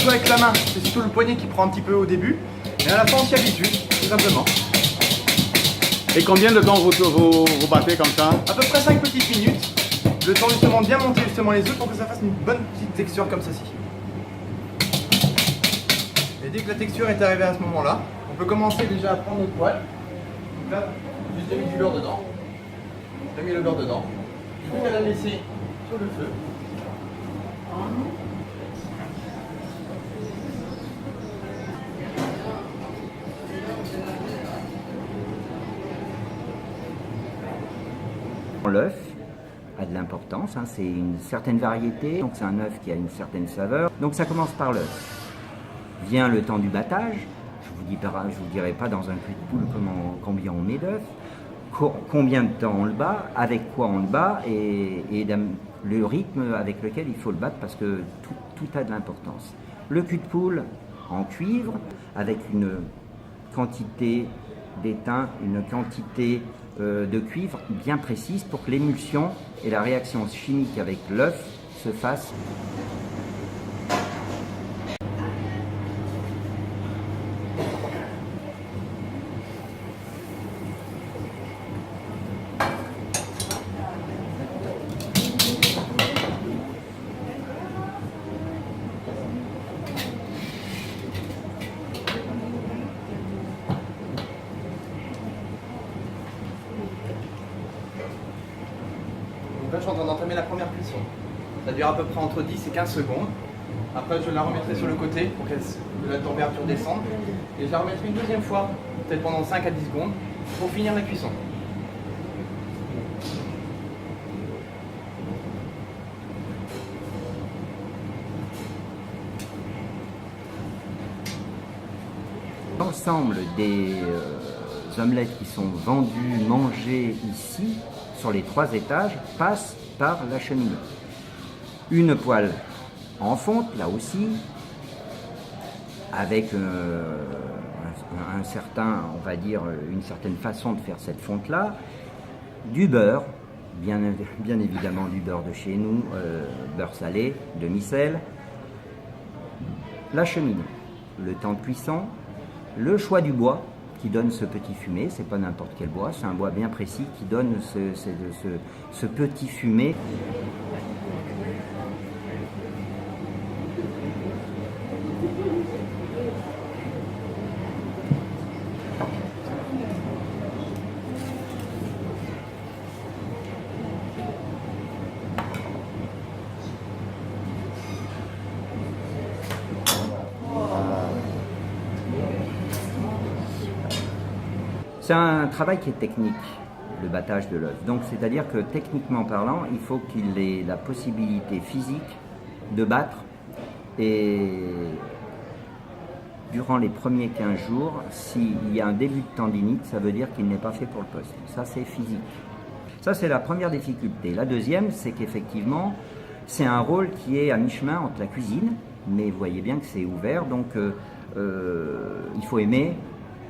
joue avec la main, c'est surtout le poignet qui prend un petit peu au début, mais à la fin on s'y habitue, tout simplement. Et combien de temps vous battez comme ça? À peu près 5 petites minutes, le temps justement de bien monter justement les œufs pour que ça fasse une bonne petite texture comme ceci. Et dès que la texture est arrivée à ce moment-là, on peut commencer déjà à prendre notre poêle. Donc là, j'ai mis du beurre dedans. J'ai mis le beurre dedans. Je vais la laisser sur le feu. L'œuf a de l'importance, hein, c'est une certaine variété, donc c'est un œuf qui a une certaine saveur. Donc ça commence par l'œuf. Vient le temps du battage. Je vous dirai pas dans un cul de poule combien on met d'œufs, combien de temps on le bat, avec quoi on le bat et le rythme avec lequel il faut le battre parce que tout a de l'importance. Le cul de poule en cuivre avec une quantité d'étain, une quantité de cuivre bien précise pour que l'émulsion et la réaction chimique avec l'œuf se fassent. Donc là, je suis en train d'entamer la première cuisson. Ça dure à peu près entre 10 et 15 secondes. Après, je la remettrai sur le côté pour que la température descende. Et je la remettrai une deuxième fois, peut-être pendant 5 à 10 secondes, pour finir la cuisson. L'ensemble des omelettes qui sont vendues, mangées ici, sur les 3 étages, passe par la cheminée. Une poêle en fonte, là aussi, avec un certain, on va dire, une certaine façon de faire cette fonte-là. Du beurre, bien évidemment du beurre de chez nous, beurre salé, demi-sel. La cheminée, le temps de cuisson, le choix du bois qui donne ce petit fumé, c'est pas n'importe quel bois, c'est un bois bien précis qui donne ce petit fumé. C'est un travail qui est technique, le battage de l'œuf. Donc, c'est-à-dire que techniquement parlant, il faut qu'il ait la possibilité physique de battre. Et durant les premiers 15 jours, s'il y a un début de tendinite, ça veut dire qu'il n'est pas fait pour le poste. Ça, c'est physique. Ça, c'est la première difficulté. La deuxième, c'est qu'effectivement, c'est un rôle qui est à mi-chemin entre la cuisine, mais vous voyez bien que c'est ouvert, donc il faut aimer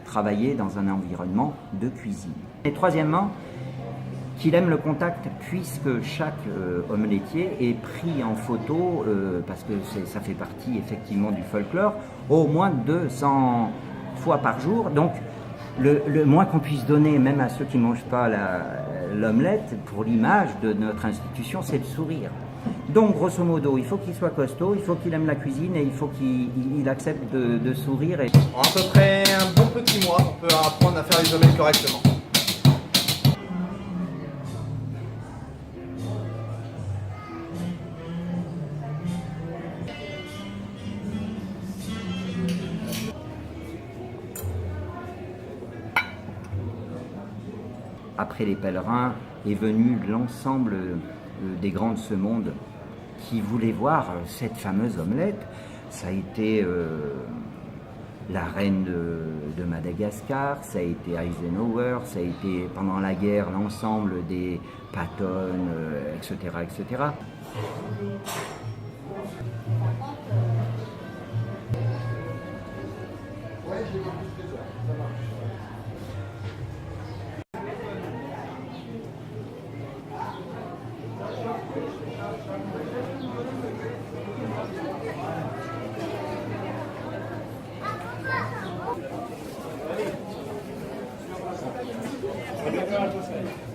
travailler dans un environnement de cuisine. Et troisièmement, qu'il aime le contact puisque chaque omeletier est pris en photo, parce que ça fait partie effectivement du folklore, au moins 200 fois par jour. Donc le moins qu'on puisse donner, même à ceux qui ne mangent pas l'omelette, pour l'image de notre institution, c'est le sourire. Donc, grosso modo, il faut qu'il soit costaud, il faut qu'il aime la cuisine et il faut qu'il accepte de sourire. En à peu près un bon petit mois, on peut apprendre à faire les omelettes correctement. Après les pèlerins est venu l'ensemble des grands de ce monde qui voulaient voir cette fameuse omelette. Ça a été la reine de Madagascar, ça a été Eisenhower, ça a été pendant la guerre l'ensemble des Patton, etc., etc. faire la poisselle.